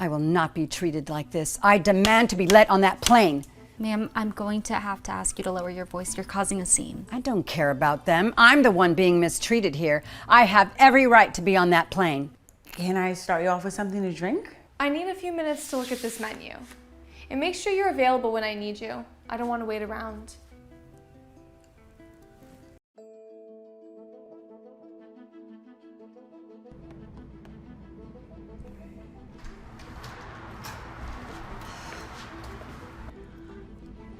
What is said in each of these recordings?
I will not be treated like this. I demand to be let on that plane. Ma'am, I'm going to have to ask you to lower your voice. You're causing a scene. I don't care about them. I'm the one being mistreated here. I have every right to be on that plane. Can I start you off with something to drink? I need a few minutes to look at this menu. And make sure you're available when I need you. I don't want to wait around.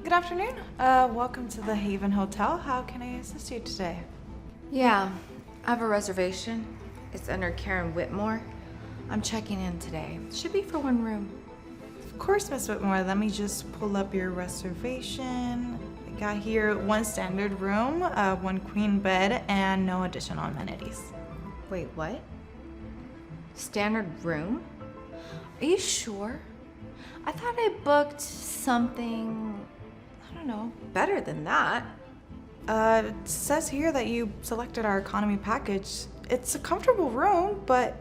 Good afternoon. Welcome to the Haven Hotel. How can I assist you today? Yeah, I have a reservation. It's under Karen Whitmore. I'm checking in today. Should be for one room. Of course, Miss Whitmore. Let me just pull up your reservation. I got here one standard room, one queen bed, and no additional amenities. Wait, what? Standard room? Are you sure? I thought I booked something, I don't know, better than that. It says here that you selected our economy package. It's a comfortable room, but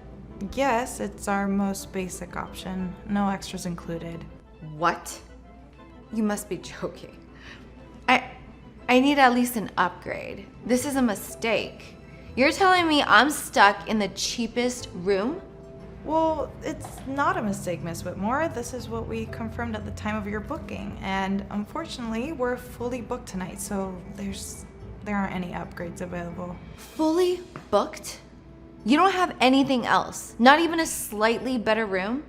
yes, it's our most basic option. No extras included. What? You must be joking. I need at least an upgrade. This is a mistake. You're telling me I'm stuck in the cheapest room? Well, it's not a mistake, Miss Whitmore. This is what we confirmed at the time of your booking. And unfortunately, we're fully booked tonight, so there aren't any upgrades available. Fully booked? You don't have anything else? Not even a slightly better room?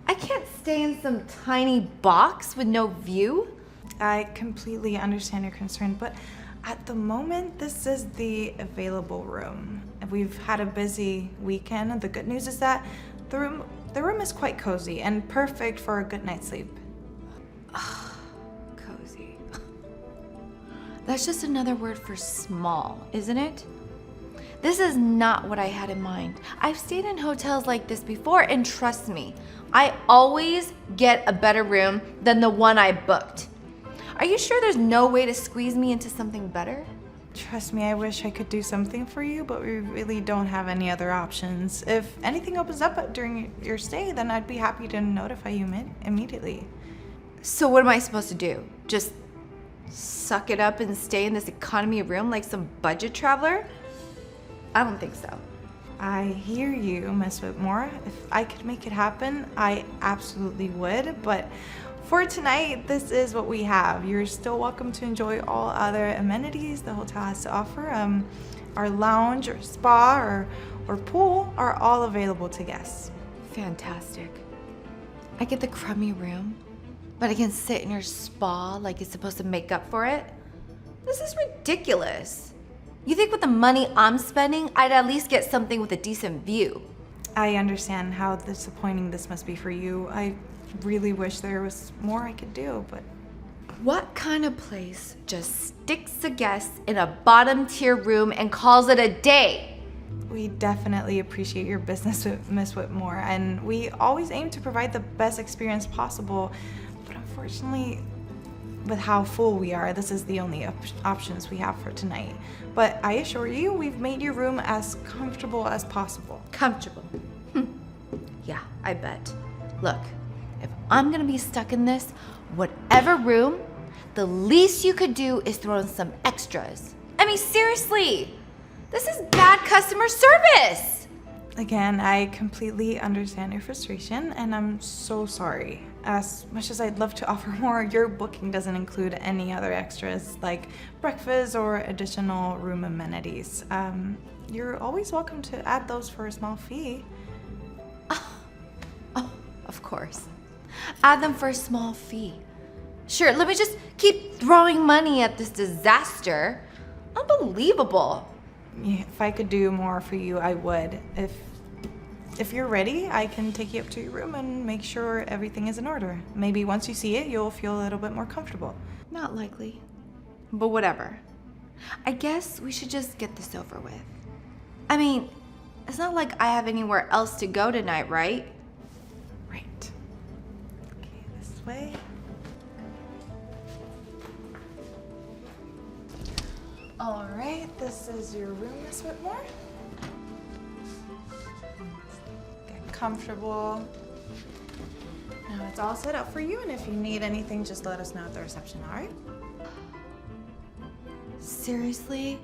I can't stay in some tiny box with no view. I completely understand your concern, but at the moment, this is the available room. We've had a busy weekend, and the good news is that the room is quite cozy and perfect for a good night's sleep. Cozy. That's just another word for small, isn't it? This is not what I had in mind. I've stayed in hotels like this before, and trust me, I always get a better room than the one I booked. Are you sure there's no way to squeeze me into something better? Trust me, I wish I could do something for you, but we really don't have any other options. If anything opens up during your stay, then I'd be happy to notify you immediately. So what am I supposed to do? Just suck it up and stay in this economy room like some budget traveler? I don't think so. I hear you, Miss Whitmore. If I could make it happen, I absolutely would, but for tonight, this is what we have. You're still welcome to enjoy all other amenities the hotel has to offer. Our lounge or spa or pool are all available to guests. Fantastic. I get the crummy room, but I can sit in your spa like it's supposed to make up for it? This is ridiculous. You think with the money I'm spending, I'd at least get something with a decent view? I understand how disappointing this must be for you. I really wish there was more I could do, but... What kind of place just sticks a guest in a bottom tier room and calls it a day? We definitely appreciate your business with Miss Whitmore, and we always aim to provide the best experience possible, but unfortunately, with how full we are, this is the only options we have for tonight. But I assure you, we've made your room as comfortable as possible. Comfortable? Yeah, I bet. Look, if I'm gonna be stuck in this, whatever room, the least you could do is throw in some extras. I mean, seriously, this is bad customer service. Again, I completely understand your frustration, and I'm so sorry. As much as I'd love to offer more, your booking doesn't include any other extras like breakfast or additional room amenities. You're always welcome to add those for a small fee. Oh, of course. Add them for a small fee. Sure, let me just keep throwing money at this disaster. Unbelievable. Yeah, if I could do more for you, I would. If you're ready, I can take you up to your room and make sure everything is in order. Maybe once you see it, you'll feel a little bit more comfortable. Not likely, but whatever. I guess we should just get this over with. I mean, it's not like I have anywhere else to go tonight, right? Right. Okay, this way. All right, this is your room, Miss Whitmore. Get comfortable. it's all set up for you, and if you need anything, just let us know at the reception, all right? Seriously?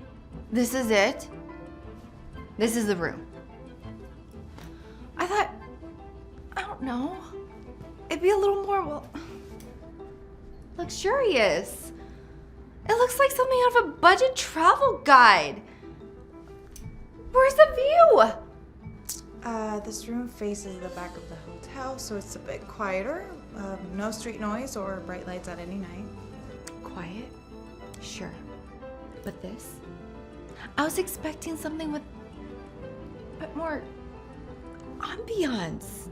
This is it? This is the room. I thought, I don't know, it'd be a little more, well, luxurious. It looks like something out of a budget travel guide. Where's the view? This room faces the back of the hotel, so it's a bit quieter. No street noise or bright lights at any night. Quiet? Sure. But this? I was expecting something with a bit more ambiance.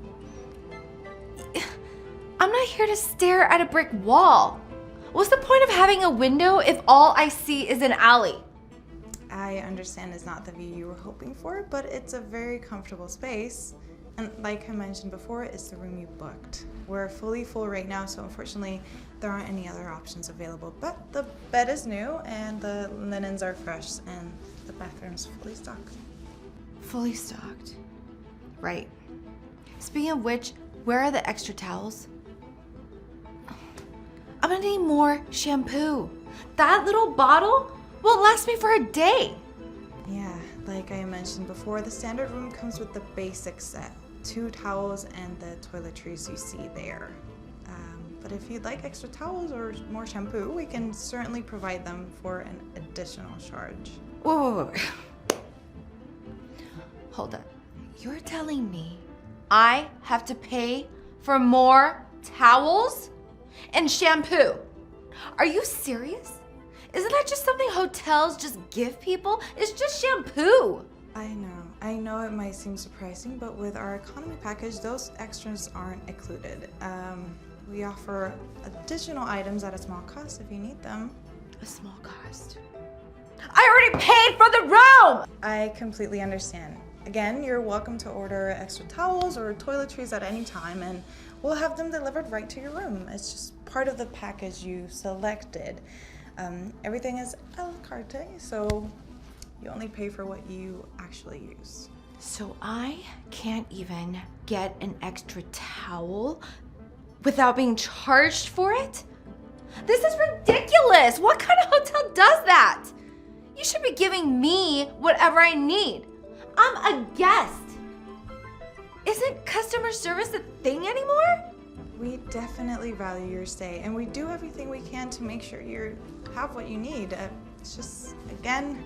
I'm not here to stare at a brick wall. What's the point of having a window if all I see is an alley? I understand it's not the view you were hoping for, but it's a very comfortable space. And like I mentioned before, it's the room you booked. We're fully full right now, so unfortunately there aren't any other options available. But the bed is new and the linens are fresh and the bathroom's fully stocked. Fully stocked. Right. Speaking of which, where are the extra towels? I'm gonna need more shampoo. That little bottle will last me for a day. Yeah, like I mentioned before, the standard room comes with the basic set. 2 towels and the toiletries you see there. But if you'd like extra towels or more shampoo, we can certainly provide them for an additional charge. Whoa. Hold on. You're telling me I have to pay for more towels and shampoo? Are you serious? Isn't that just something hotels just give people? It's just shampoo. I know it might seem surprising, but with our economy package, those extras aren't included. We offer additional items at a small cost if you need them. A small cost. I already paid for the room! I completely understand. Again, you're welcome to order extra towels or toiletries at any time, and we'll have them delivered right to your room. It's just part of the package you selected. Everything is a la carte, so you only pay for what you actually use. So I can't even get an extra towel without being charged for it? This is ridiculous! What kind of hotel does that? You should be giving me whatever I need. I'm a guest. Isn't customer service a thing anymore? We definitely value your stay, and we do everything we can to make sure you have what you need. It's just, again,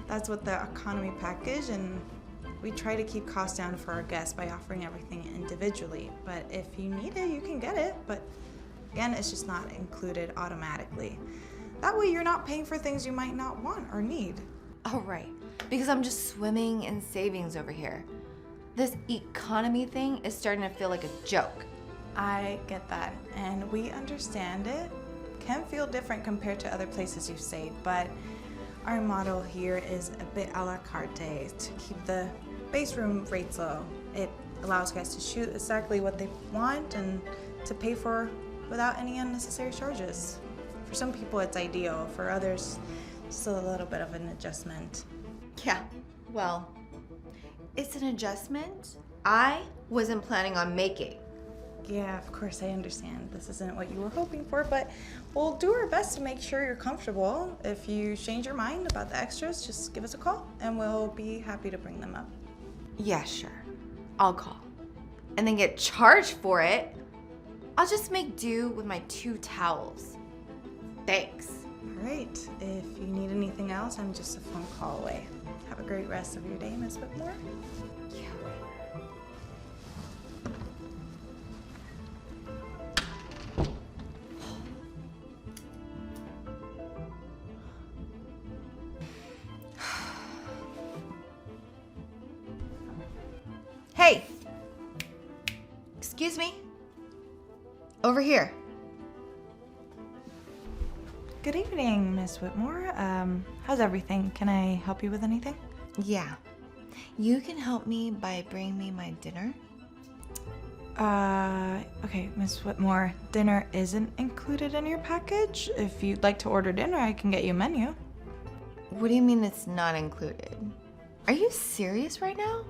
that's what the economy package, and we try to keep costs down for our guests by offering everything individually. But if you need it, you can get it. But again, it's just not included automatically. That way you're not paying for things you might not want or need. Oh, right. Because I'm just swimming in savings over here. This economy thing is starting to feel like a joke. I get that, and we understand it. Can feel different compared to other places you've stayed, but our model here is a bit a la carte to keep the base room rates low. It allows guests to shoot exactly what they want and to pay for without any unnecessary charges. For some people it's ideal, for others it's a little bit of an adjustment. Yeah, well, it's an adjustment I wasn't planning on making. Yeah, of course, I understand. This isn't what you were hoping for, but we'll do our best to make sure you're comfortable. If you change your mind about the extras, just give us a call and we'll be happy to bring them up. Yeah, sure. I'll call. And then get charged for it. I'll just make do with my 2 towels. Thanks. All right, if you need anything else, I'm just a phone call away. Have a great rest of your day, Miss Whitmore. Yeah. Hey! Excuse me? Over here. Good evening, Miss Whitmore. How's everything? Can I help you with anything? Yeah. You can help me by bringing me my dinner? Okay, Miss Whitmore, dinner isn't included in your package. If you'd like to order dinner, I can get you a menu. What do you mean it's not included? Are you serious right now?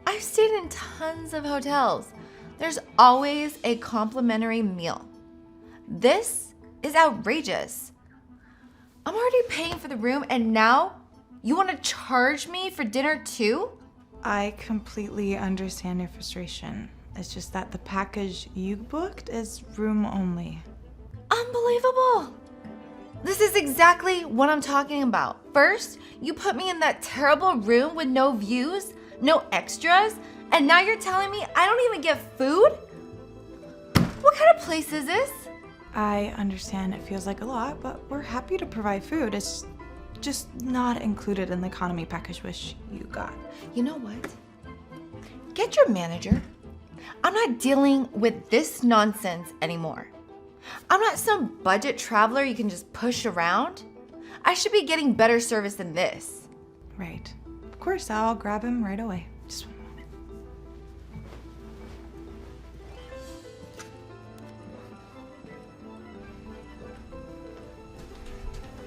I've stayed in tons of hotels. There's always a complimentary meal. This is outrageous. I'm already paying for the room and now you want to charge me for dinner too? I completely understand your frustration. It's just that the package you booked is room only. Unbelievable. This is exactly what I'm talking about. First, you put me in that terrible room with no views, no extras, and now you're telling me I don't even get food? What kind of place is this? I understand it feels like a lot, but we're happy to provide food. It's just not included in the economy package which you got. You know what? Get your manager. I'm not dealing with this nonsense anymore. I'm not some budget traveler you can just push around. I should be getting better service than this. Right. Of course, I'll grab him right away. Just one moment.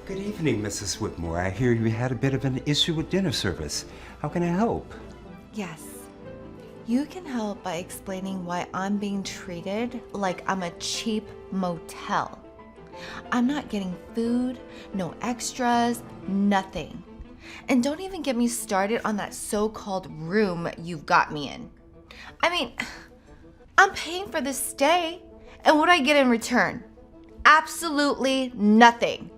Good evening, Mrs. Whitmore. I hear you had a bit of an issue with dinner service. How can I help? Yes. You can help by explaining why I'm being treated like I'm a cheap motel. I'm not getting food, no extras, nothing. And don't even get me started on that so-called room you've got me in. I mean, I'm paying for this stay, and what do I get in return? Absolutely nothing.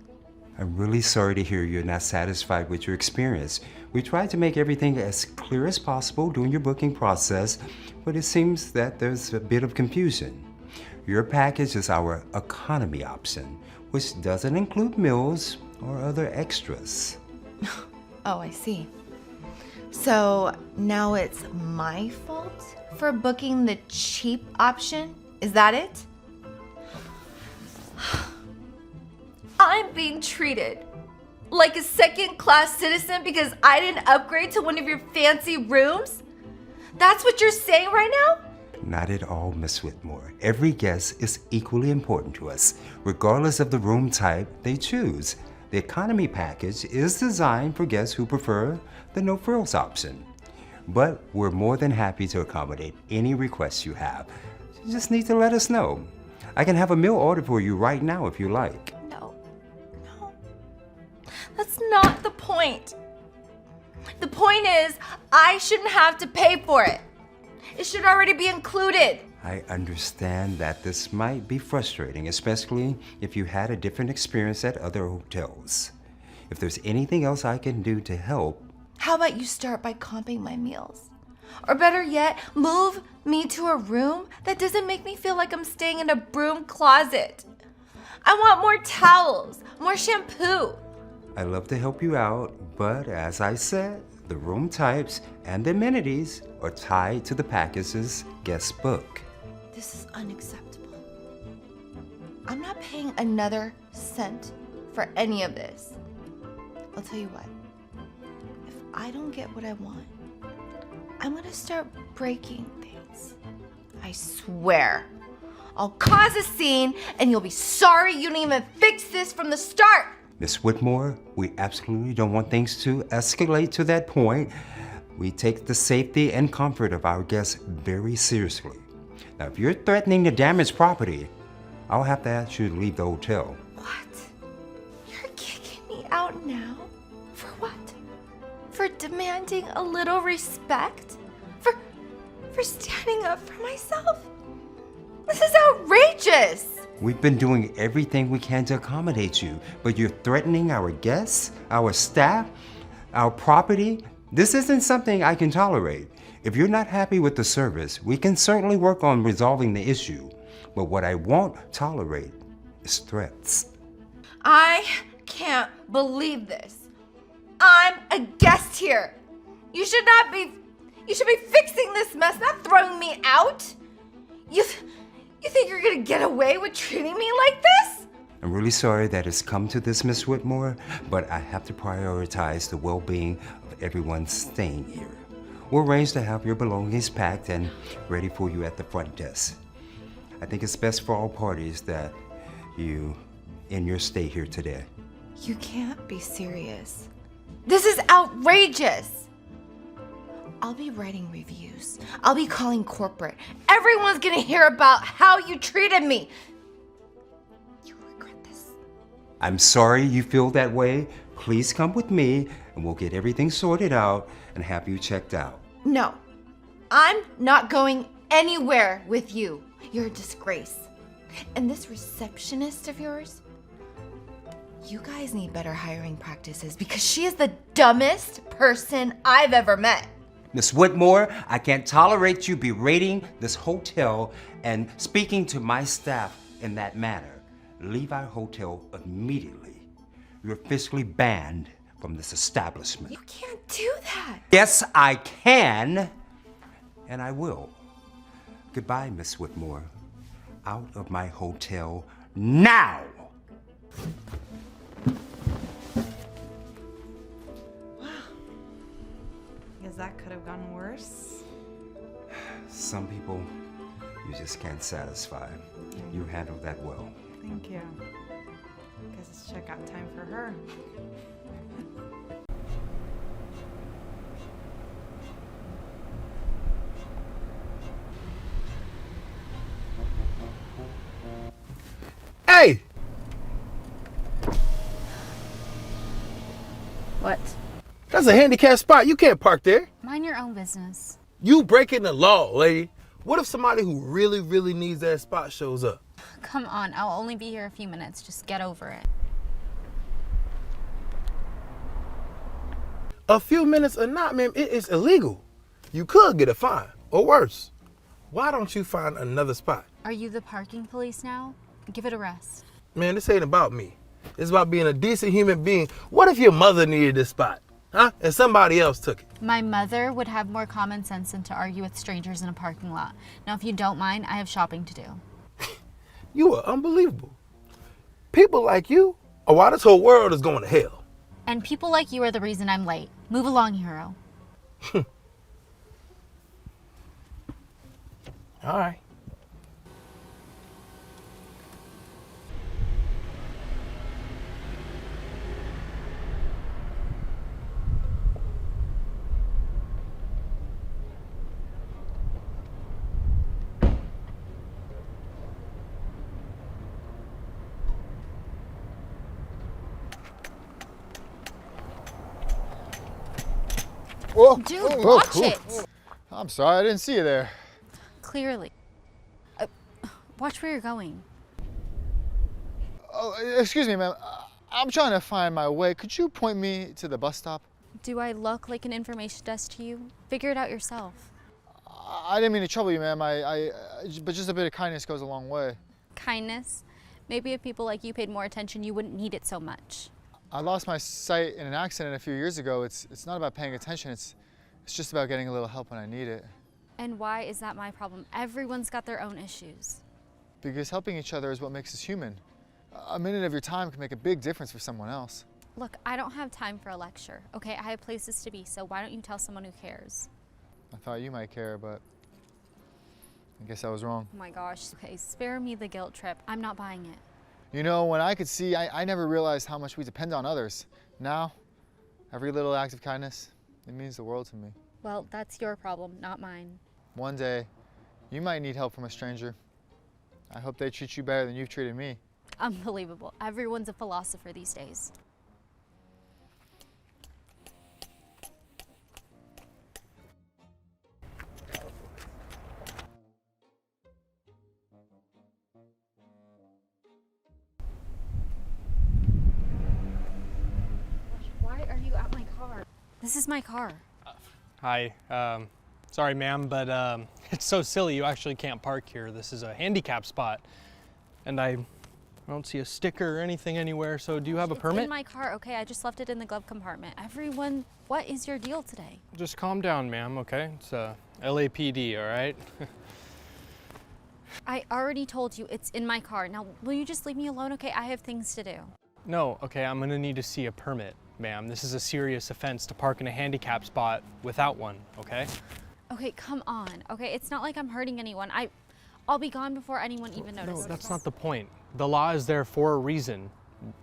I'm really sorry to hear you're not satisfied with your experience. We tried to make everything as clear as possible during your booking process, but it seems that there's a bit of confusion. Your package is our economy option, which doesn't include meals or other extras. Oh, I see. So now it's my fault for booking the cheap option? Is that it? I'm being treated like a second-class citizen because I didn't upgrade to one of your fancy rooms? That's what you're saying right now? Not at all, Miss Whitmore. Every guest is equally important to us, regardless of the room type they choose. The economy package is designed for guests who prefer the no-frills option. But we're more than happy to accommodate any requests you have. You just need to let us know. I can have a meal ordered for you right now if you like. No. That's not the point. The point is, I shouldn't have to pay for it. It should already be included. I understand that this might be frustrating, especially if you had a different experience at other hotels. If there's anything else I can do to help. How about you start by comping my meals? Or better yet, move me to a room that doesn't make me feel like I'm staying in a broom closet. I want more towels, more shampoo. I'd love to help you out, but as I said, the room types and the amenities are tied to the package's guest book. This is unacceptable. I'm not paying another cent for any of this. I'll tell you what, if I don't get what I want, I'm gonna start breaking things. I swear. I'll cause a scene and you'll be sorry you didn't even fix this from the start. Miss Whitmore, we absolutely don't want things to escalate to that point. We take the safety and comfort of our guests very seriously. Now, if you're threatening to damage property, I'll have to ask you to leave the hotel. What? You're kicking me out now? For what? For demanding a little respect? For standing up for myself? This is outrageous! We've been doing everything we can to accommodate you, but you're threatening our guests, our staff, our property. This isn't something I can tolerate. If you're not happy with the service, we can certainly work on resolving the issue. But what I won't tolerate is threats. I can't believe this. I'm a guest here. You should be fixing this mess, not throwing me out. You think you're gonna get away with treating me like this? I'm really sorry that it's come to this, Miss Whitmore, but I have to prioritize the well-being of everyone staying here. We'll arrange to have your belongings packed and ready for you at the front desk. I think it's best for all parties that you end your stay here today. You can't be serious. This is outrageous. I'll be writing reviews. I'll be calling corporate. Everyone's gonna hear about how you treated me. You'll regret this. I'm sorry you feel that way. Please come with me and we'll get everything sorted out and have you checked out. No, I'm not going anywhere with you. You're a disgrace. And this receptionist of yours, you guys need better hiring practices because she is the dumbest person I've ever met. Miss Whitmore, I can't tolerate you berating this hotel and speaking to my staff in that manner. Leave our hotel immediately. You're officially banned from this establishment. You can't do that. Yes, I can, and I will. Goodbye, Miss Whitmore. Out of my hotel now! Guess that could have gone worse. Some people you just can't satisfy. You handled that well. Thank you. Guess it's checkout time for her. Hey! What? That's a handicapped spot. You can't park there. Mind your own business. You breaking the law, lady. What if somebody who really, really needs that spot shows up? Come on, I'll only be here a few minutes. Just get over it. A few minutes or not, ma'am, it is illegal. You could get a fine, or worse. Why don't you find another spot? Are you the parking police now? Give it a rest. Man, this ain't about me. It's about being a decent human being. What if your mother needed this spot, huh? And somebody else took it? My mother would have more common sense than to argue with strangers in a parking lot. Now, if you don't mind, I have shopping to do. You are unbelievable. People like you are why this whole world is going to hell. And people like you are the reason I'm late. Move along, hero. All right. Whoa. Dude, Whoa, watch cool. it. I'm sorry, I didn't see you there. Clearly. Watch where you're going. Oh, excuse me, ma'am. I'm trying to find my way. Could you point me to the bus stop? Do I look like an information desk to you? Figure it out yourself. I didn't mean to trouble you, ma'am. But just a bit of kindness goes a long way. Kindness? Maybe if people like you paid more attention, you wouldn't need it so much. I lost my sight in an accident a few years ago. It's not about paying attention. It's just about getting a little help when I need it. And why is that my problem? Everyone's got their own issues. Because helping each other is what makes us human. A minute of your time can make a big difference for someone else. Look, I don't have time for a lecture, okay? I have places to be, so why don't you tell someone who cares? I thought you might care, but I guess I was wrong. Oh my gosh, okay, spare me the guilt trip. I'm not buying it. You know, when I could see, I never realized how much we depend on others. Now, every little act of kindness, it means the world to me. Well, that's your problem, not mine. One day, you might need help from a stranger. I hope they treat you better than you've treated me. Unbelievable. Everyone's a philosopher these days. Why are you at my car? This is my car. Hi, sorry ma'am, but it's so silly you actually can't park here. This is a handicap spot. And I don't see a sticker or anything anywhere, so do you have a permit? It's in my car, okay? I just left it in the glove compartment. Everyone, what is your deal today? Just calm down, ma'am, okay? It's LAPD, all right? I already told you it's in my car. Now, will you just leave me alone, okay? I have things to do. No, okay, I'm gonna need to see a permit, ma'am. This is a serious offense to park in a handicap spot without one, okay? Okay, come on. Okay, it's not like I'm hurting anyone. I'll be gone before anyone even notices. No, that's not the point. The law is there for a reason.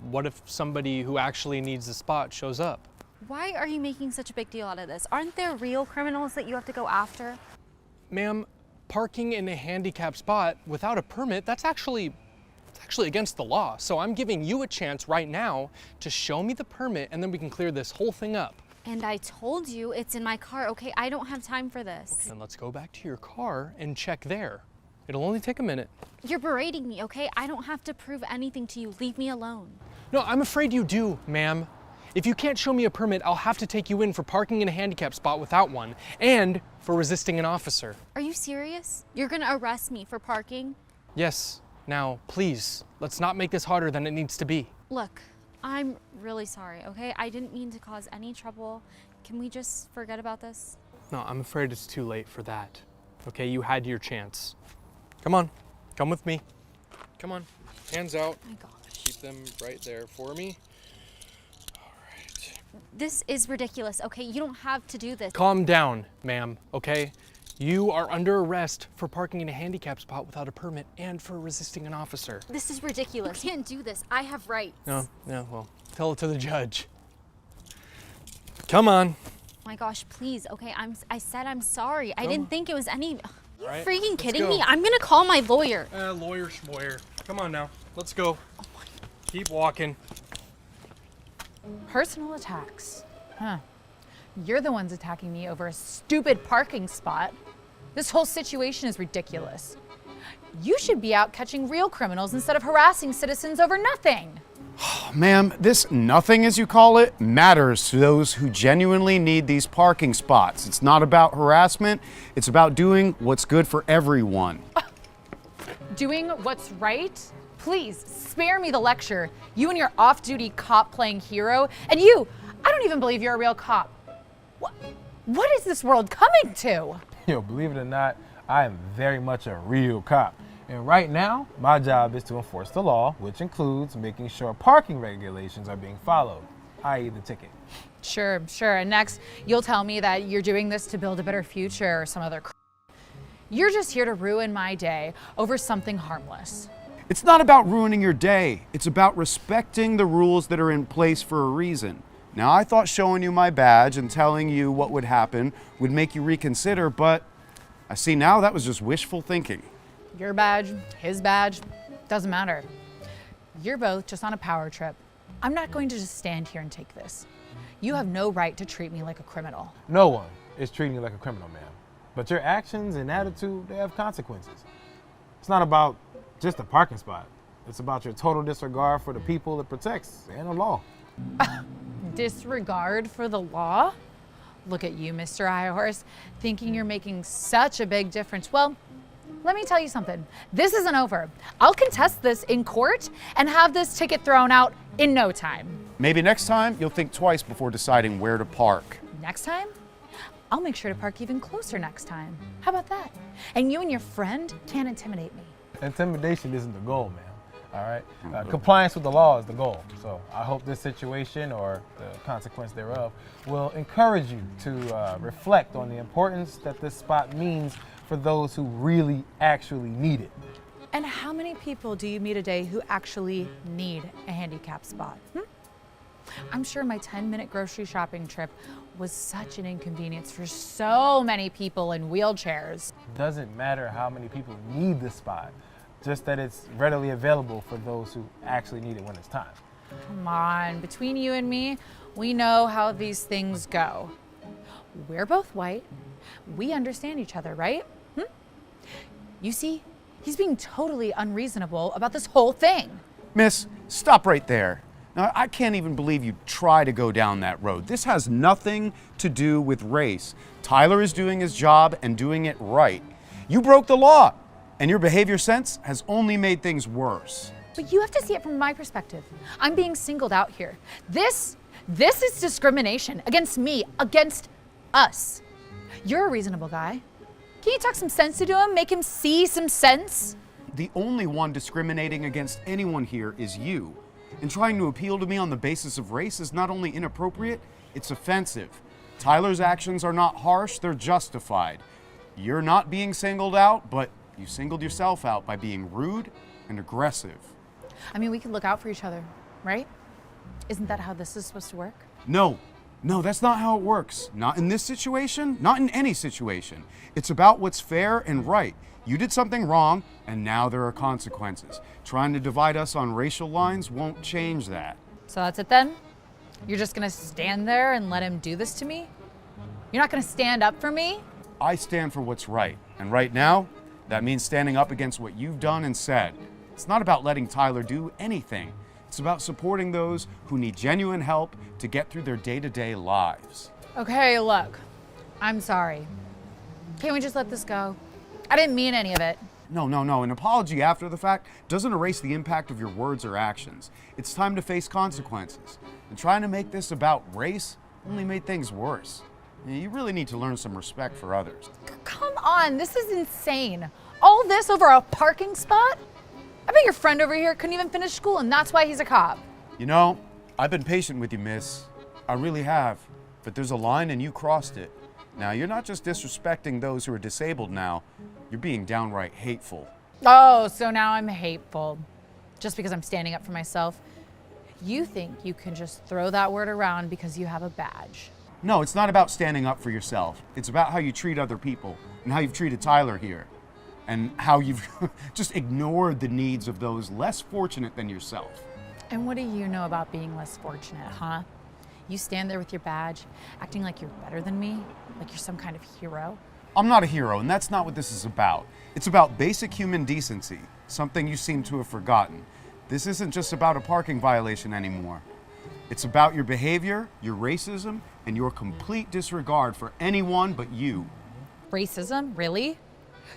What if somebody who actually needs the spot shows up? Why are you making such a big deal out of this? Aren't there real criminals that you have to go after? Ma'am, parking in a handicapped spot without a permit, it's actually against the law. So I'm giving you a chance right now to show me the permit, and then we can clear this whole thing up. And I told you it's in my car, okay? I don't have time for this. Okay, then let's go back to your car and check there. It'll only take a minute. You're berating me, okay? I don't have to prove anything to you. Leave me alone. No, I'm afraid you do, ma'am. If you can't show me a permit, I'll have to take you in for parking in a handicapped spot without one, and for resisting an officer. Are you serious? You're gonna arrest me for parking? Yes. Now, please, let's not make this harder than it needs to be. Look, I'm really sorry, okay? I didn't mean to cause any trouble. Can we just forget about this? No, I'm afraid it's too late for that. Okay, you had your chance. Come on, come with me. Come on, hands out. Oh my gosh. Keep them right there for me. All right. This is ridiculous, okay? You don't have to do this. Calm down, ma'am, okay? You are under arrest for parking in a handicapped spot without a permit and for resisting an officer. This is ridiculous. You can't do this. I have rights. No, well, tell it to the judge. Come on. Oh my gosh, please, okay? I said I'm sorry. I didn't think it was any... Are you All right, freaking let's kidding go. me? I'm gonna call my lawyer. Lawyer schmoyer. Come on now, let's go. Keep walking. Personal attacks. Huh. You're the ones attacking me over a stupid parking spot. This whole situation is ridiculous. You should be out catching real criminals instead of harassing citizens over nothing. Ma'am, this nothing, as you call it, matters to those who genuinely need these parking spots. It's not about harassment. It's about doing what's good for everyone. Doing what's right? Please, spare me the lecture. You and your off-duty cop playing hero. And you, I don't even believe you're a real cop. What is this world coming to? Yo, believe it or not, I am very much a real cop. And right now, my job is to enforce the law, which includes making sure parking regulations are being followed, i.e. the ticket. Sure. And next, you'll tell me that you're doing this to build a better future or some other You're just here to ruin my day over something harmless. It's not about ruining your day. It's about respecting the rules that are in place for a reason. Now, I thought showing you my badge and telling you what would happen would make you reconsider, but I see now that was just wishful thinking. Your badge, his badge, doesn't matter. You're both just on a power trip. I'm not going to just stand here and take this. You have no right to treat me like a criminal. No one is treating you like a criminal, ma'am. But your actions and attitude, they have consequences. It's not about just a parking spot. It's about your total disregard for the people it protects and the law. Disregard for the law? Look at you, Mr. High-Horse, thinking you're making such a big difference. Well, let me tell you something. This isn't over. I'll contest this in court and have this ticket thrown out in no time. Maybe next time you'll think twice before deciding where to park. Next time? I'll make sure to park even closer next time. How about that? And you and your friend can't intimidate me. Intimidation isn't the goal, ma'am. All right? Compliance with the law is the goal. So I hope this situation, or the consequence thereof, will encourage you to reflect on the importance that this spot means for those who really actually need it. And how many people do you meet a day who actually need a handicap spot? I'm sure my 10-minute grocery shopping trip was such an inconvenience for so many people in wheelchairs. Doesn't matter how many people need the spot, just that it's readily available for those who actually need it when it's time. Come on, between you and me, we know how these things go. We're both white. We understand each other, right? You see, he's being totally unreasonable about this whole thing. Miss, stop right there. Now, I can't even believe you try to go down that road. This has nothing to do with race. Tyler is doing his job and doing it right. You broke the law, and your behavior since has only made things worse. But you have to see it from my perspective. I'm being singled out here. This is discrimination against me, against us. You're a reasonable guy. Can you talk some sense into him? Make him see some sense? The only one discriminating against anyone here is you. And trying to appeal to me on the basis of race is not only inappropriate, it's offensive. Tyler's actions are not harsh, they're justified. You're not being singled out, but you singled yourself out by being rude and aggressive. I mean, we can look out for each other, right? Isn't that how this is supposed to work? No, No, that's not how it works. Not in this situation, not in any situation. It's about what's fair and right. You did something wrong, and now there are consequences. Trying to divide us on racial lines won't change that. So that's it then? You're just gonna stand there and let him do this to me? You're not gonna stand up for me? I stand for what's right, and right now, that means standing up against what you've done and said. It's not about letting Tyler do anything. It's about supporting those who need genuine help to get through their day-to-day lives. Okay, look, I'm sorry. Can't we just let this go? I didn't mean any of it. No. An apology after the fact doesn't erase the impact of your words or actions. It's time to face consequences. And trying to make this about race only made things worse. You really need to learn some respect for others. Come on, this is insane. All this over a parking spot? I bet your friend over here couldn't even finish school and that's why he's a cop. You know, I've been patient with you, miss. I really have. But there's a line and you crossed it. Now, you're not just disrespecting those who are disabled now, you're being downright hateful. Oh, so now I'm hateful. Just because I'm standing up for myself. You think you can just throw that word around because you have a badge. No, it's not about standing up for yourself. It's about how you treat other people and how you've treated Tyler here. And how you've just ignored the needs of those less fortunate than yourself. And what do you know about being less fortunate, huh? You stand there with your badge, acting like you're better than me, like you're some kind of hero. I'm not a hero, and that's not what this is about. It's about basic human decency, something you seem to have forgotten. This isn't just about a parking violation anymore. It's about your behavior, your racism, and your complete disregard for anyone but you. Racism? Really?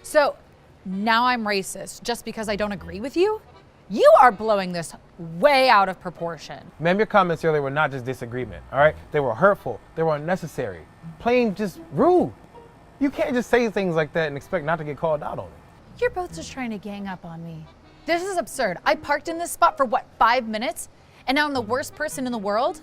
So, now I'm racist just because I don't agree with you? You are blowing this way out of proportion. Ma'am, your comments earlier were not just disagreement, all right? They were hurtful, they were unnecessary, plain just rude. You can't just say things like that and expect not to get called out on it. You're both just trying to gang up on me. This is absurd. I parked in this spot for what, 5 minutes? And now I'm the worst person in the world?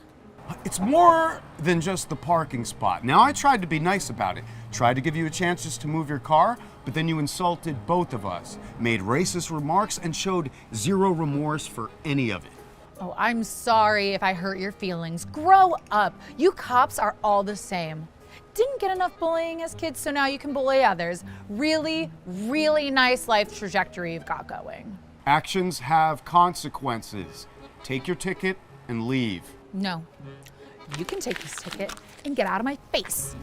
It's more than just the parking spot. Now, I tried to be nice about it. Tried to give you a chance just to move your car, but then you insulted both of us, made racist remarks, and showed zero remorse for any of it. Oh, I'm sorry if I hurt your feelings. Grow up. You cops are all the same. Didn't get enough bullying as kids, so now you can bully others. Really, really nice life trajectory you've got going. Actions have consequences. Take your ticket and leave. No, you can take this ticket and get out of my face.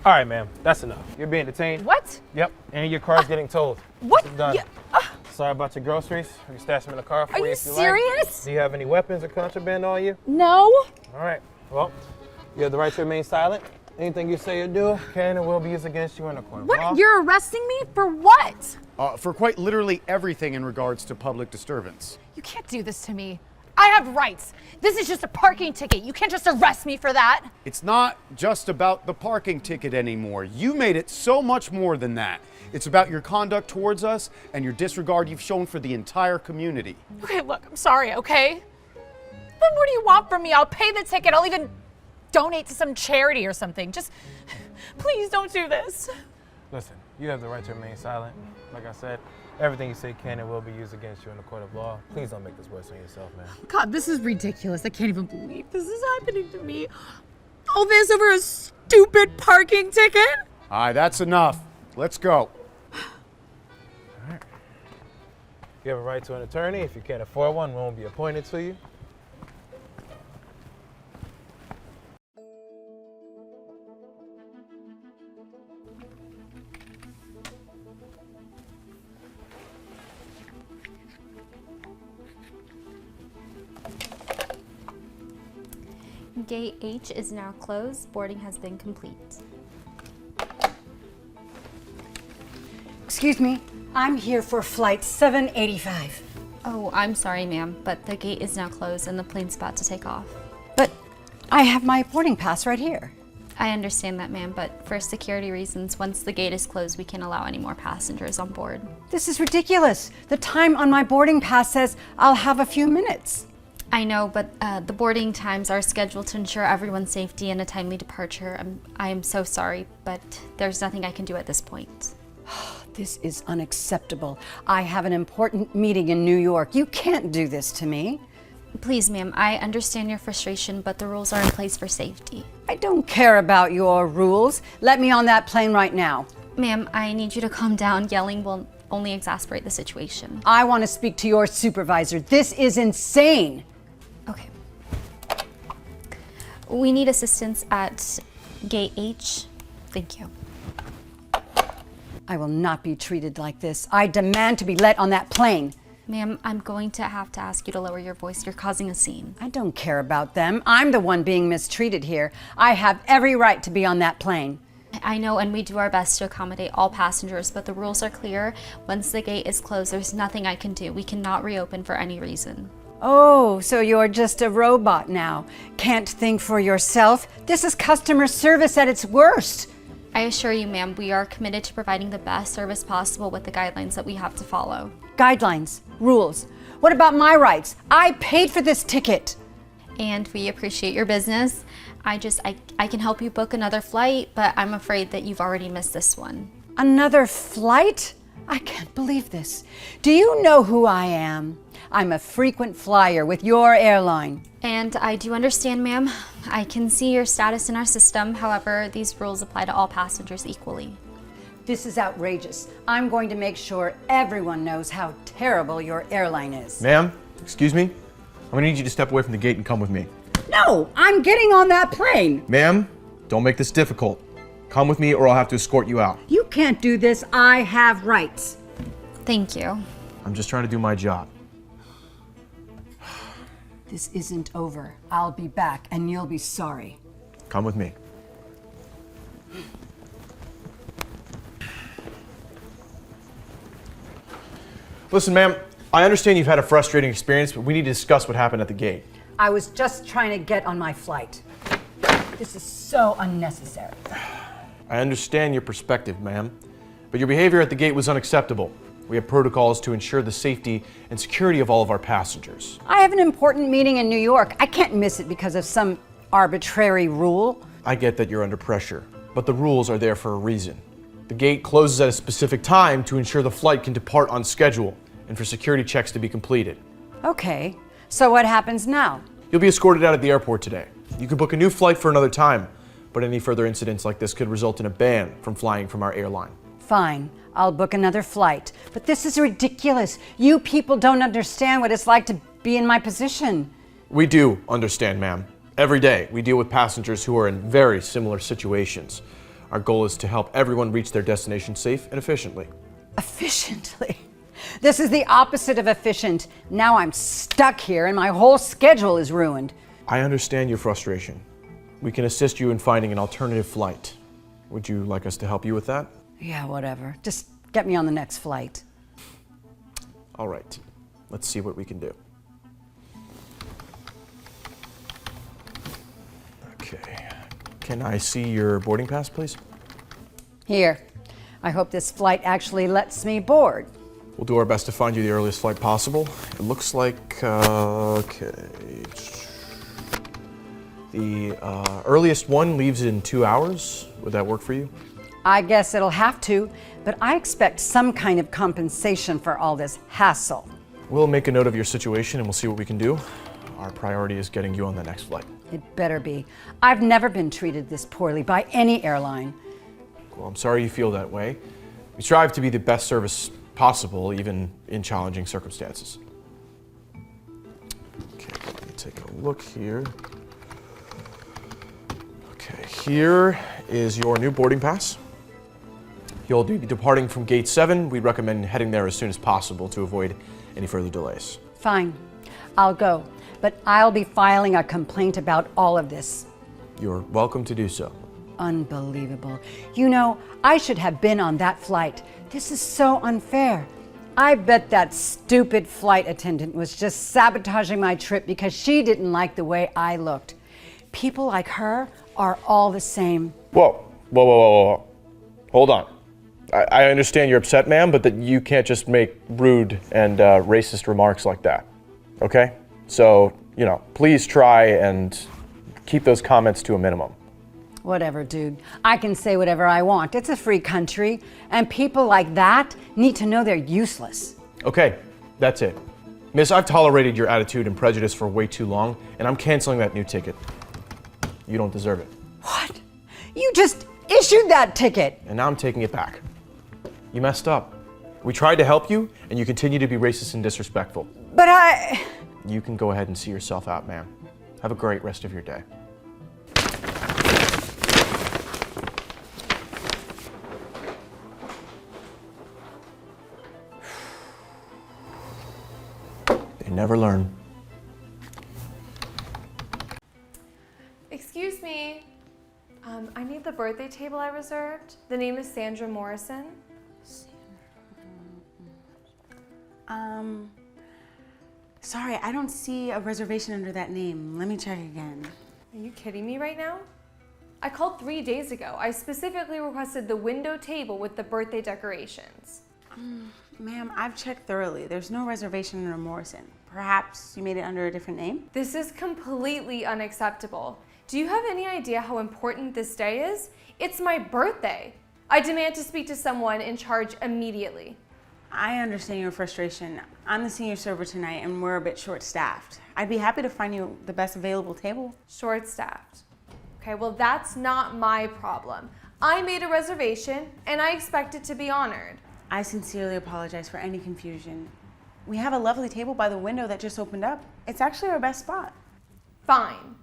All right, ma'am, that's enough. You're being detained. What? Yep, and your car's getting towed. What? It's done. Sorry about your groceries. We can stash them in the car for Are you you if you serious? like. Do you have any weapons or contraband on you? No. All right, well, you have the right to remain silent. Anything you say or do can and will be used against you in a court of law. What? You're arresting me for what? For quite literally everything in regards to public disturbance. You can't do this to me. I have rights. This is just a parking ticket. You can't just arrest me for that. It's not just about the parking ticket anymore. You made it so much more than that. It's about your conduct towards us and your disregard you've shown for the entire community. Okay, look, I'm sorry, okay? What more do you want from me? I'll pay the ticket. I'll even donate to some charity or something. Just, please don't do this. Listen, you have the right to remain silent. Like I said, everything you say can and will be used against you in a court of law. Please don't make this worse on yourself, man. God, this is ridiculous. I can't even believe this is happening to me. All this over a stupid parking ticket? All right, that's enough. Let's go. All right. You have a right to an attorney. If you can't afford one won't be appointed to you. Gate H is now closed. Boarding has been complete. Excuse me, I'm here for flight 785. Oh, I'm sorry, ma'am, but the gate is now closed and the plane's about to take off. But I have my boarding pass right here. I understand that, ma'am, but for security reasons, once the gate is closed, we can't allow any more passengers on board. This is ridiculous. The time on my boarding pass says I'll have a few minutes. I know, but the boarding times are scheduled to ensure everyone's safety and a timely departure. I am so sorry, but there's nothing I can do at this point. This is unacceptable. I have an important meeting in New York. You can't do this to me. Please, ma'am, I understand your frustration, but the rules are in place for safety. I don't care about your rules. Let me on that plane right now. Ma'am, I need you to calm down. Yelling will only exasperate the situation. I want to speak to your supervisor. This is insane. Okay. We need assistance at gate H. Thank you. I will not be treated like this. I demand to be let on that plane. Ma'am, I'm going to have to ask you to lower your voice. You're causing a scene. I don't care about them. I'm the one being mistreated here. I have every right to be on that plane. I know, and we do our best to accommodate all passengers, but the rules are clear. Once the gate is closed, there's nothing I can do. We cannot reopen for any reason. Oh, so you're just a robot now. Can't think for yourself? This is customer service at its worst. I assure you, ma'am, we are committed to providing the best service possible with the guidelines that we have to follow. Guidelines, rules. What about my rights? I paid for this ticket. And we appreciate your business. I can help you book another flight, but I'm afraid that you've already missed this one. Another flight? I can't believe this. Do you know who I am? I'm a frequent flyer with your airline. And I do understand, ma'am. I can see your status in our system. However, these rules apply to all passengers equally. This is outrageous. I'm going to make sure everyone knows how terrible your airline is. Ma'am, excuse me? I'm gonna need you to step away from the gate and come with me. No, I'm getting on that plane. Ma'am, don't make this difficult. Come with me or I'll have to escort you out. You can't do this. I have rights. Thank you. I'm just trying to do my job. This isn't over. I'll be back and you'll be sorry. Come with me. Listen, ma'am, I understand you've had a frustrating experience, but we need to discuss what happened at the gate. I was just trying to get on my flight. This is so unnecessary. I understand your perspective, ma'am, but your behavior at the gate was unacceptable. We have protocols to ensure the safety and security of all of our passengers. I have an important meeting in New York. I can't miss it because of some arbitrary rule. I get that you're under pressure, but the rules are there for a reason. The gate closes at a specific time to ensure the flight can depart on schedule and for security checks to be completed. Okay, so what happens now? You'll be escorted out at the airport today. You can book a new flight for another time, but any further incidents like this could result in a ban from flying from our airline. Fine, I'll book another flight. But this is ridiculous. You people don't understand what it's like to be in my position. We do understand, ma'am. Every day, we deal with passengers who are in very similar situations. Our goal is to help everyone reach their destination safe and efficiently. Efficiently? This is the opposite of efficient. Now I'm stuck here and my whole schedule is ruined. I understand your frustration. We can assist you in finding an alternative flight. Would you like us to help you with that? Yeah, whatever. Just get me on the next flight. All right. Let's see what we can do. Okay. Can I see your boarding pass, please? Here. I hope this flight actually lets me board. We'll do our best to find you the earliest flight possible. It looks like, okay. The earliest one leaves in 2 hours. Would that work for you? I guess it'll have to, but I expect some kind of compensation for all this hassle. We'll make a note of your situation and we'll see what we can do. Our priority is getting you on the next flight. It better be. I've never been treated this poorly by any airline. Well, I'm sorry you feel that way. We strive to be the best service possible, even in challenging circumstances. Okay, let me take a look here. Okay, here is your new boarding pass. You'll be departing from gate 7. We recommend heading there as soon as possible to avoid any further delays. Fine, I'll go, but I'll be filing a complaint about all of this. You're welcome to do so. Unbelievable. You know, I should have been on that flight. This is so unfair. I bet that stupid flight attendant was just sabotaging my trip because she didn't like the way I looked. People like her are all the same. Whoa. Hold on. I understand you're upset, ma'am, but that you can't just make rude and racist remarks like that, okay? So, please try and keep those comments to a minimum. Whatever, dude. I can say whatever I want. It's a free country, and people like that need to know they're useless. Okay, that's it. Miss, I've tolerated your attitude and prejudice for way too long, and I'm canceling that new ticket. You don't deserve it. What? You just issued that ticket. And now I'm taking it back. You messed up. We tried to help you, and you continue to be racist and disrespectful. But I... You can go ahead and see yourself out, ma'am. Have a great rest of your day. They never learn. Excuse me. I need the birthday table I reserved. The name is Sandra Morrison. Sorry, I don't see a reservation under that name. Let me check again. Are you kidding me right now? I called 3 days ago. I specifically requested the window table with the birthday decorations. Ma'am, I've checked thoroughly. There's no reservation under Morrison. Perhaps you made it under a different name? This is completely unacceptable. Do you have any idea how important this day is? It's my birthday. I demand to speak to someone in charge immediately. I understand your frustration. I'm the senior server tonight and we're a bit short-staffed. I'd be happy to find you the best available table. Short-staffed. Okay, well that's not my problem. I made a reservation and I expect it to be honored. I sincerely apologize for any confusion. We have a lovely table by the window that just opened up. It's actually our best spot. Fine,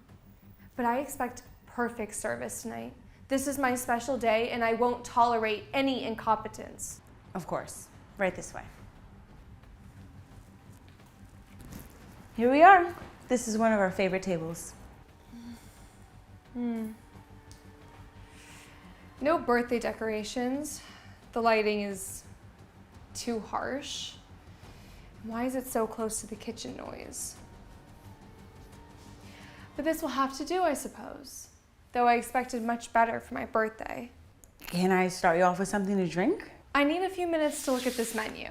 but I expect perfect service tonight. This is my special day and I won't tolerate any incompetence. Of course. Right this way. Here we are. This is one of our favorite tables. No birthday decorations. The lighting is too harsh. Why is it so close to the kitchen noise? But this will have to do, I suppose. Though I expected much better for my birthday. Can I start you off with something to drink? I need a few minutes to look at this menu.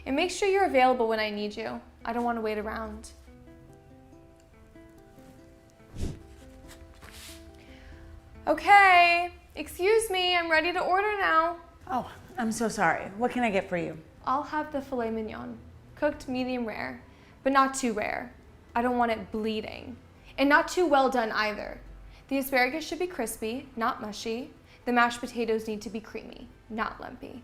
And make sure you're available when I need you. I don't want to wait around. Okay, excuse me, I'm ready to order now. Oh, I'm so sorry. What can I get for you? I'll have the filet mignon, cooked medium rare, but not too rare. I don't want it bleeding. And not too well done either. The asparagus should be crispy, not mushy. The mashed potatoes need to be creamy, not lumpy.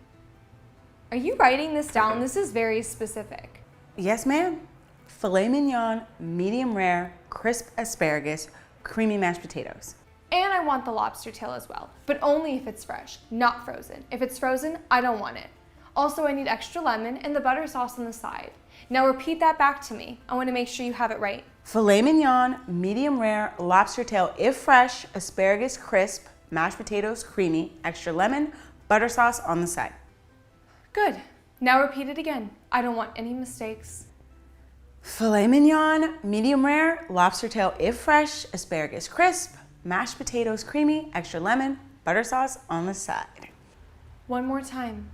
Are you writing this down? This is very specific. Yes, ma'am. Filet mignon, medium rare, crisp asparagus, creamy mashed potatoes. And I want the lobster tail as well, but only if it's fresh, not frozen. If it's frozen, I don't want it. Also, I need extra lemon and the butter sauce on the side. Now repeat that back to me. I want to make sure you have it right. Filet mignon, medium rare, lobster tail if fresh, asparagus crisp, mashed potatoes creamy, extra lemon, butter sauce on the side. Good. Now repeat it again. I don't want any mistakes. Filet mignon, medium rare, lobster tail if fresh, asparagus crisp, mashed potatoes creamy, extra lemon, butter sauce on the side. One more time.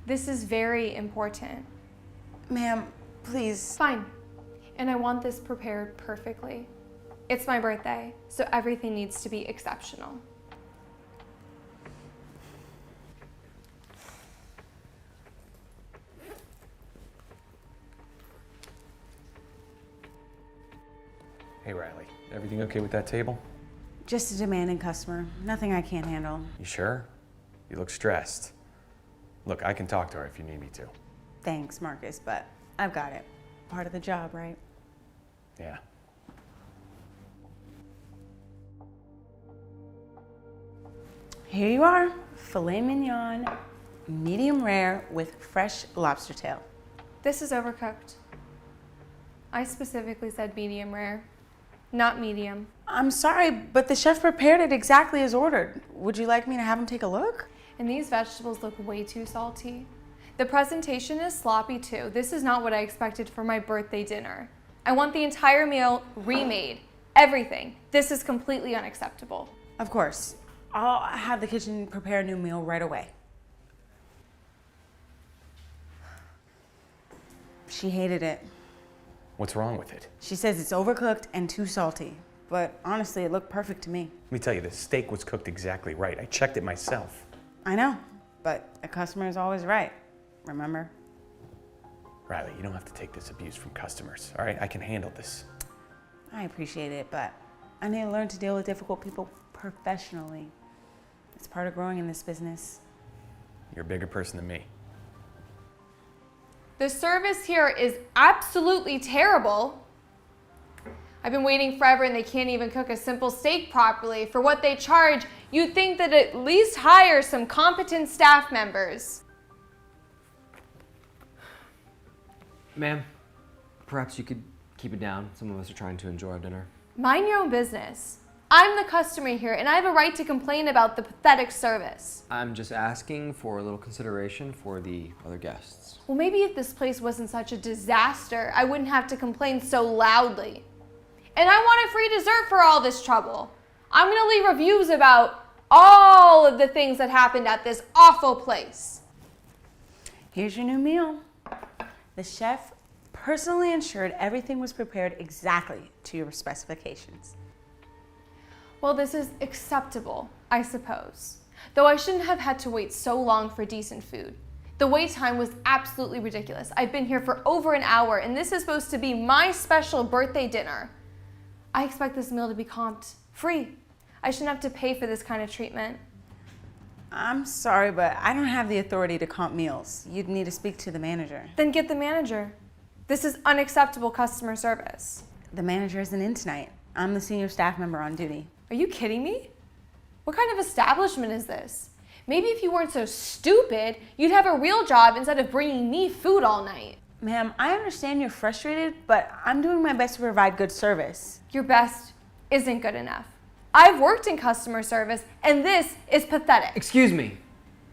This is very important. Ma'am, please. Fine. And I want this prepared perfectly. It's my birthday, so everything needs to be exceptional. Hey Riley, everything okay with that table? Just a demanding customer. Nothing I can't handle. You sure? You look stressed. Look, I can talk to her if you need me to. Thanks, Marcus, but I've got it. Part of the job, right? Yeah. Here you are, filet mignon, medium rare with fresh lobster tail. This is overcooked. I specifically said medium rare, not medium. I'm sorry, but the chef prepared it exactly as ordered. Would you like me to have him take a look? And these vegetables look way too salty. The presentation is sloppy too. This is not what I expected for my birthday dinner. I want the entire meal remade. Everything. This is completely unacceptable. Of course. I'll have the kitchen prepare a new meal right away. She hated it. What's wrong with it? She says it's overcooked and too salty. But honestly, it looked perfect to me. Let me tell you, the steak was cooked exactly right. I checked it myself. I know, but a customer is always right. Remember? Riley, you don't have to take this abuse from customers, all right? I can handle this. I appreciate it, but I need to learn to deal with difficult people professionally. It's part of growing in this business. You're a bigger person than me. The service here is absolutely terrible. I've been waiting forever and they can't even cook a simple steak properly. For what they charge, you'd think that at least hire some competent staff members. Ma'am, perhaps you could keep it down. Some of us are trying to enjoy our dinner. Mind your own business. I'm the customer here and I have a right to complain about the pathetic service. I'm just asking for a little consideration for the other guests. Well, maybe if this place wasn't such a disaster, I wouldn't have to complain so loudly. And I want a free dessert for all this trouble. I'm gonna leave reviews about all of the things that happened at this awful place. Here's your new meal. The chef personally ensured everything was prepared exactly to your specifications. Well, this is acceptable, I suppose. Though I shouldn't have had to wait so long for decent food. The wait time was absolutely ridiculous. I've been here for over an hour and this is supposed to be my special birthday dinner. I expect this meal to be comped free. I shouldn't have to pay for this kind of treatment. I'm sorry, but I don't have the authority to comp meals. You'd need to speak to the manager. Then get the manager. This is unacceptable customer service. The manager isn't in tonight. I'm the senior staff member on duty. Are you kidding me? What kind of establishment is this? Maybe if you weren't so stupid, you'd have a real job instead of bringing me food all night. Ma'am, I understand you're frustrated, but I'm doing my best to provide good service. Your best isn't good enough. I've worked in customer service, and this is pathetic. Excuse me.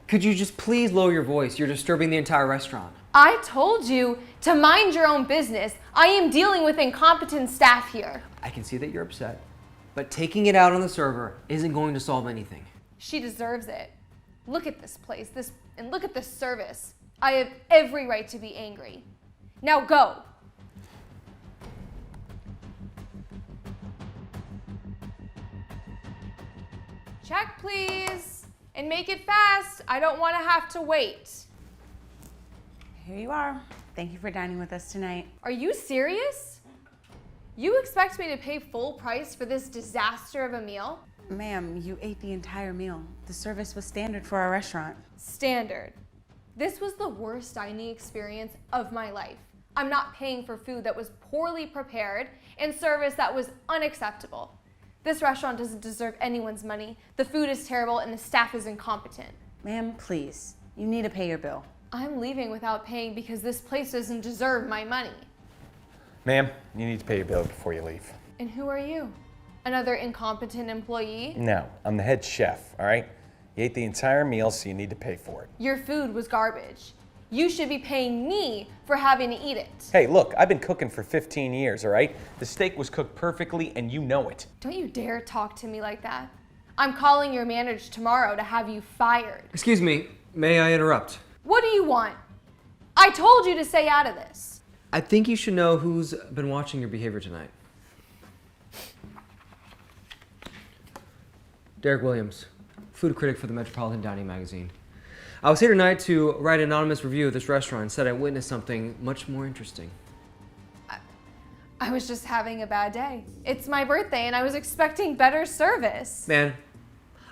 Could you just please lower your voice? You're disturbing the entire restaurant. I told you to mind your own business. I am dealing with incompetent staff here. I can see that you're upset, but taking it out on the server isn't going to solve anything. She deserves it. Look at this place, and look at this service. I have every right to be angry. Now go. Check, please. And make it fast. I don't want to have to wait. Here you are. Thank you for dining with us tonight. Are you serious? You expect me to pay full price for this disaster of a meal? Ma'am, you ate the entire meal. The service was standard for our restaurant. Standard. This was the worst dining experience of my life. I'm not paying for food that was poorly prepared and service that was unacceptable. This restaurant doesn't deserve anyone's money. The food is terrible and the staff is incompetent. Ma'am, please. You need to pay your bill. I'm leaving without paying because this place doesn't deserve my money. Ma'am, you need to pay your bill before you leave. And who are you? Another incompetent employee? No, I'm the head chef, all right? You ate the entire meal, so you need to pay for it. Your food was garbage. You should be paying me for having to eat it. Hey, look, I've been cooking for 15 years, all right? The steak was cooked perfectly, and you know it. Don't you dare talk to me like that. I'm calling your manager tomorrow to have you fired. Excuse me, may I interrupt? What do you want? I told you to stay out of this. I think you should know who's been watching your behavior tonight. Derek Williams, food critic for the Metropolitan Dining Magazine. I was here tonight to write an anonymous review of this restaurant and said I witnessed something much more interesting. I was just having a bad day. It's my birthday and I was expecting better service. Man,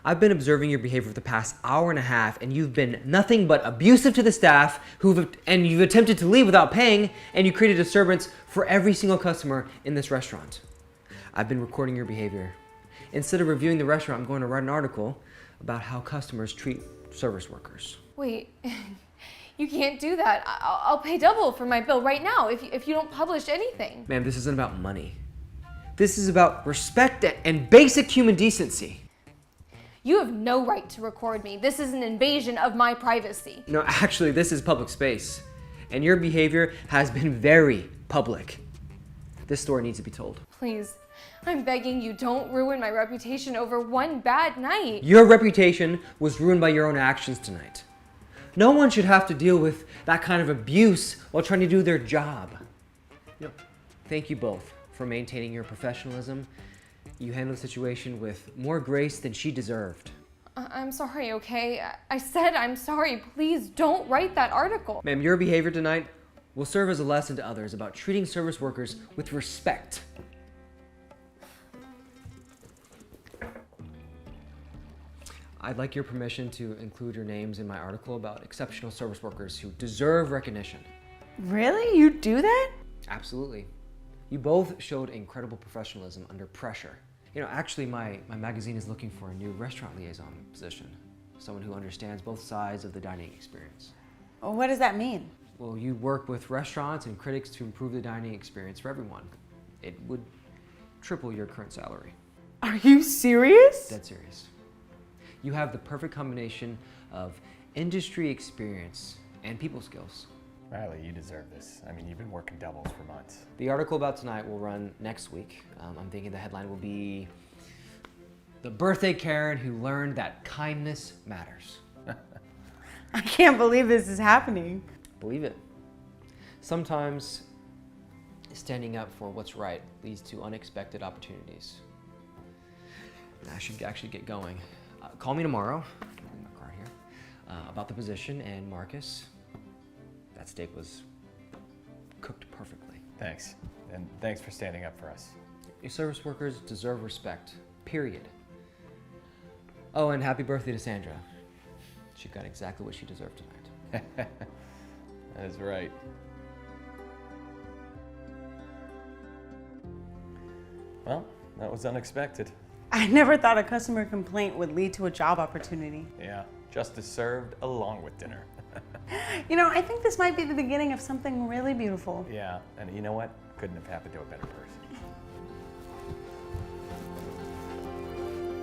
I've been observing your behavior for the past hour and a half and you've been nothing but abusive to the staff and you've attempted to leave without paying and you created a disturbance for every single customer in this restaurant. I've been recording your behavior. Instead of reviewing the restaurant, I'm going to write an article about how customers treat service workers. Wait, you can't do that. I'll pay double for my bill right now if you don't publish anything. Ma'am, this isn't about money. This is about respect and basic human decency. You have no right to record me. This is an invasion of my privacy. No, actually, this is public space. And your behavior has been very public. This story needs to be told. Please, I'm begging you, don't ruin my reputation over one bad night. Your reputation was ruined by your own actions tonight. No one should have to deal with that kind of abuse while trying to do their job. No. Thank you both for maintaining your professionalism. You handled the situation with more grace than she deserved. I'm sorry, okay? I said I'm sorry. Please don't write that article. Ma'am, your behavior tonight will serve as a lesson to others about treating service workers with respect. I'd like your permission to include your names in my article about exceptional service workers who deserve recognition. Really? You do that? Absolutely. You both showed incredible professionalism under pressure. You know, actually, my magazine is looking for a new restaurant liaison position. Someone who understands both sides of the dining experience. What does that mean? Well, you work with restaurants and critics to improve the dining experience for everyone. It would triple your current salary. Are you serious? Dead serious. You have the perfect combination of industry experience and people skills. Riley, you deserve this. I mean, you've been working doubles for months. The article about tonight will run next week. I'm thinking the headline will be "The Birthday Karen Who Learned That Kindness Matters." I can't believe this is happening. Believe it. Sometimes standing up for what's right leads to unexpected opportunities. I should actually get going. Call me tomorrow, my card here, about the position, and Marcus, that steak was cooked perfectly. Thanks. And thanks for standing up for us. Your service workers deserve respect, period. Oh, and happy birthday to Sandra. She got exactly what she deserved tonight. That is right. Well, that was unexpected. I never thought a customer complaint would lead to a job opportunity. Yeah, justice served along with dinner. You know, I think this might be the beginning of something really beautiful. Yeah, and you know what? Couldn't have happened to a better person.